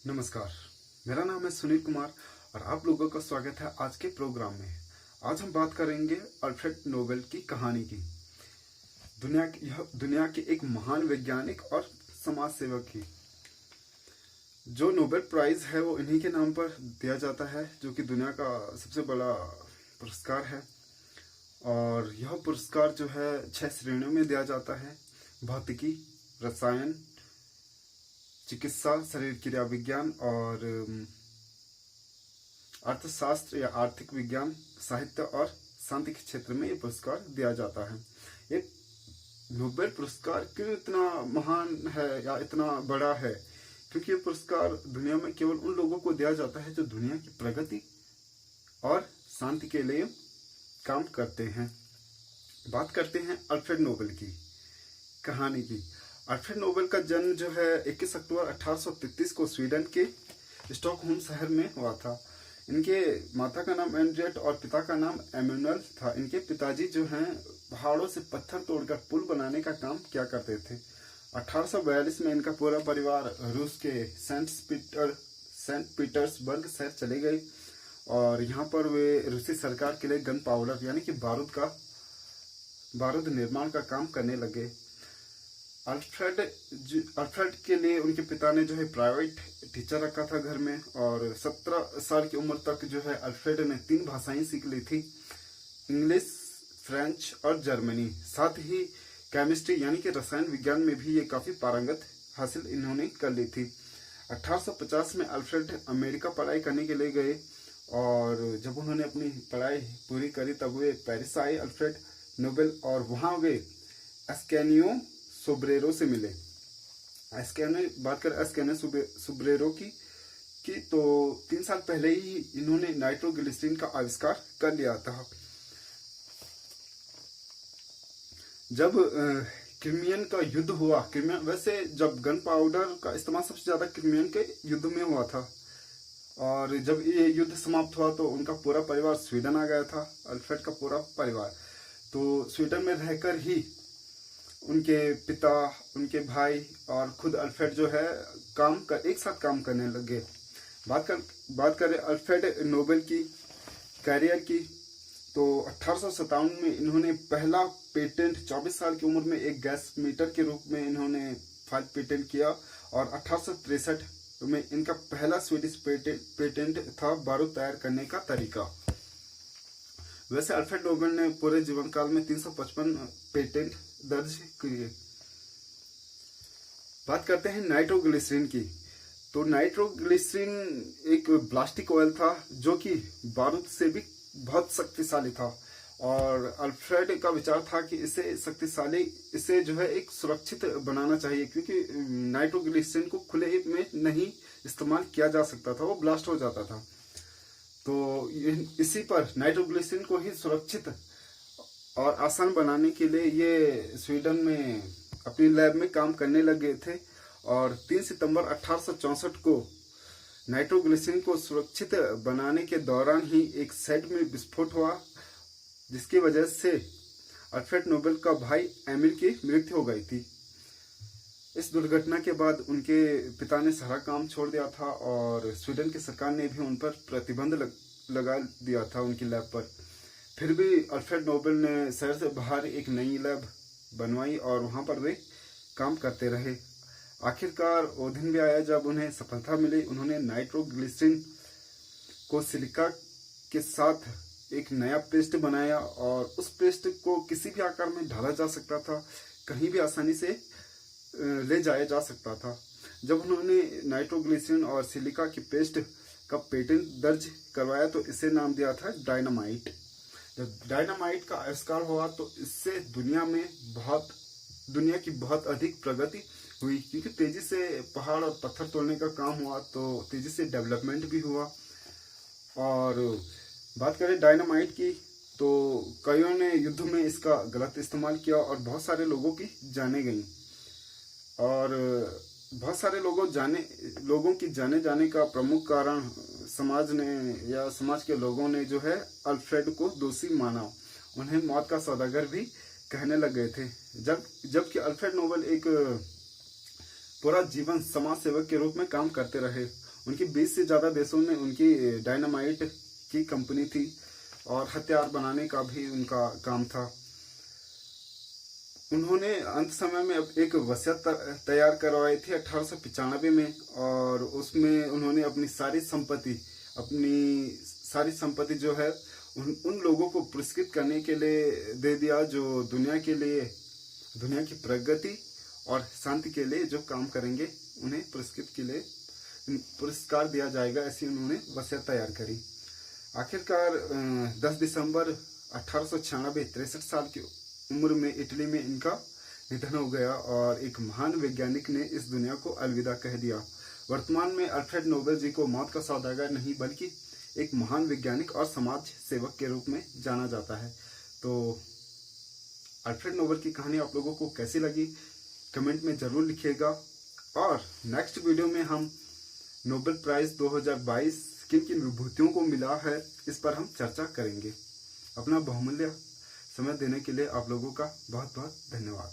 नमस्कार, मेरा नाम है सुनील कुमार और आप लोगों का स्वागत है आज के प्रोग्राम में। आज हम बात करेंगे अल्फ्रेड नोबेल की कहानी की। यह दुनिया के एक महान वैज्ञानिक और समाज सेवक की। जो नोबेल प्राइज है वो इन्हीं के नाम पर दिया जाता है, जो कि दुनिया का सबसे बड़ा पुरस्कार है। और यह पुरस्कार जो है 6 श्रेणियों में दिया जाता है: भौतिकी, रसायन, चिकित्सा, शरीर क्रिया विज्ञान और अर्थशास्त्र या आर्थिक विज्ञान, साहित्य और शांति के क्षेत्र में ये पुरस्कार दिया जाता है। ये नोबेल पुरस्कार क्यों इतना महान है या इतना बड़ा है? क्योंकि ये पुरस्कार दुनिया में केवल उन लोगों को दिया जाता है जो दुनिया की प्रगति और शांति के लिए काम करते हैं। बात करते हैं अल्फ्रेड नोबेल की कहानी की। अल्फ्रेड नोबेल का जन्म जो है 21 अक्टूबर 1833 को स्वीडन के स्टॉकहोम शहर में हुआ था। इनके माता का नाम एंड्रियट और पिता का नाम एमेनुअल था। इनके पिताजी जो हैं पहाड़ों से पत्थर तोड़कर पुल बनाने का काम किया करते थे। 1842 में इनका पूरा परिवार रूस के सेंट पीटर्सबर्ग शहर चले गए और यहाँ पर वे रूसी सरकार के लिए गन पाउडर यानी कि बारूद निर्माण का काम करने लगे। अल्फ्रेड के लिए उनके पिता ने जो है प्राइवेट टीचर रखा था घर में, और 17 साल की उम्र तक जो है अल्फ्रेड ने 3 भाषाएं सीख ली थी: इंग्लिश, फ्रेंच और जर्मनी। साथ ही केमिस्ट्री यानी कि रसायन विज्ञान में भी ये काफ़ी पारंगत हासिल इन्होंने कर ली थी। 1850 में अल्फ्रेड अमेरिका पढ़ाई करने के लिए गए और जब उन्होंने अपनी पढ़ाई पूरी करी तब वे पेरिस आए अल्फ्रेड नोबेल, और वहाँ वे एस्केनियो सोब्रेरो से मिले। बात करें एस्केनियो सोब्रेरो की तो 3 साल पहले ही इन्होंने नाइट्रोग्लिसरीन का आविष्कार कर लिया था। जब क्रिमियन का युद्ध हुआ, वैसे जब गन पाउडर का इस्तेमाल सबसे ज्यादा क्रिमियन के युद्ध में हुआ था, और जब ये युद्ध समाप्त हुआ तो उनका पूरा परिवार स्वीडन आ गया था, अल्फ्रेड का पूरा परिवार। तो स्वीडन में रहकर ही उनके पिता, उनके भाई और खुद अल्फ्रेड जो है एक साथ काम करने लगे। बात करें अल्फ्रेड नोबेल की कैरियर की तो 1857 में इन्होंने पहला पेटेंट 24 साल की उम्र में एक गैस मीटर के रूप में इन्होंने फाइल पेटेंट किया, और 1863 में इनका पहला स्वीडिश पेटेंट था बारूद तैयार करने का तरीका। वैसे अल्फ्रेड नोबेल ने पूरे जीवन काल में 355 पेटेंट दर्ज किए। बात करते हैं नाइट्रोग्लिसरीन की तो नाइट्रोग्लिसरीन एक प्लास्टिक ऑयल था जो कि बारूद से भी बहुत शक्तिशाली था, और अल्फ्रेड का विचार था कि इसे जो है एक सुरक्षित बनाना चाहिए, क्योंकि नाइट्रोग्लिसरीन को खुले में नहीं इस्तेमाल किया जा सकता था, वो ब्लास्ट हो जाता था। तो इसी पर नाइट्रोग्लिसरीन को ही सुरक्षित और आसान बनाने के लिए ये स्वीडन में अपनी लैब में काम करने लगे थे, और 3 सितंबर 1864 को नाइट्रोग्लिसरीन को सुरक्षित बनाने के दौरान ही एक शेड में विस्फोट हुआ, जिसकी वजह से अल्फ्रेड नोबेल का भाई एमिल की मृत्यु हो गई थी। इस दुर्घटना के बाद उनके पिता ने सारा काम छोड़ दिया था, और स्वीडन की सरकार ने भी उन पर प्रतिबंध लगा दिया था उनकी लैब पर। फिर भी अल्फ्रेड नोबेल ने शहर से बाहर एक नई लैब बनवाई और वहां पर वे काम करते रहे। आखिरकार वो दिन भी आया जब उन्हें सफलता मिली। उन्होंने नाइट्रोग्लिसरीन को सिलिका के साथ एक नया पेस्ट बनाया, और उस पेस्ट को किसी भी आकार में ढाला जा सकता था, कहीं भी आसानी से ले जाया जा सकता था। जब उन्होंने नाइट्रोग्लिसरीन और सिलिका की पेस्ट का पेटेंट दर्ज करवाया तो इसे नाम दिया था डायनामाइट। जब डायनामाइट का आविष्कार हुआ तो इससे दुनिया की बहुत अधिक प्रगति हुई, क्योंकि तेजी से पहाड़ और पत्थर तोड़ने का काम हुआ तो तेजी से डेवलपमेंट भी हुआ। और बात करें डायनामाइट की तो कईयों ने युद्ध में इसका गलत इस्तेमाल किया और बहुत सारे लोगों की जानें गई, और बहुत सारे लोगों की जाने का प्रमुख कारण समाज के लोगों ने जो है अल्फ्रेड को दोषी माना। उन्हें मौत का सौदागर भी कहने लग गए थे। जबकि अल्फ्रेड नोबेल एक पूरा जीवन समाज सेवक के रूप में काम करते रहे। उनकी 20 से ज़्यादा देशों में उनकी डायनामाइट की कंपनी थी और हथियार बनाने का भी उनका काम था। उन्होंने अंत समय में अब एक वसीयत तैयार करवाई थी 1895 में, और उसमें उन्होंने अपनी सारी संपत्ति जो है उन लोगों को पुरस्कृत करने के लिए दे दिया जो दुनिया की प्रगति और शांति के लिए जो काम करेंगे उन्हें पुरस्कार दिया जाएगा, ऐसी उन्होंने वसीयत तैयार करी। आखिरकार 10 दिसंबर 1896 63 साल की उम्र में इटली में इनका निधन हो गया और एक महान वैज्ञानिक ने इस दुनिया को अलविदा कह दिया। वर्तमान में अल्फ्रेड नोबेल जी को मौत का सौदागर नहीं बल्कि एक महान वैज्ञानिक और समाज सेवक के रूप में जाना जाता है। तो अल्फ्रेड नोबेल की कहानी आप लोगों को कैसी लगी कमेंट में जरूर लिखिएगा, और नेक्स्ट वीडियो में हम नोबेल प्राइज 2022 किन किन विभूतियों को मिला है इस पर हम चर्चा करेंगे। अपना बहुमूल्य समय देने के लिए आप लोगों का बहुत बहुत धन्यवाद।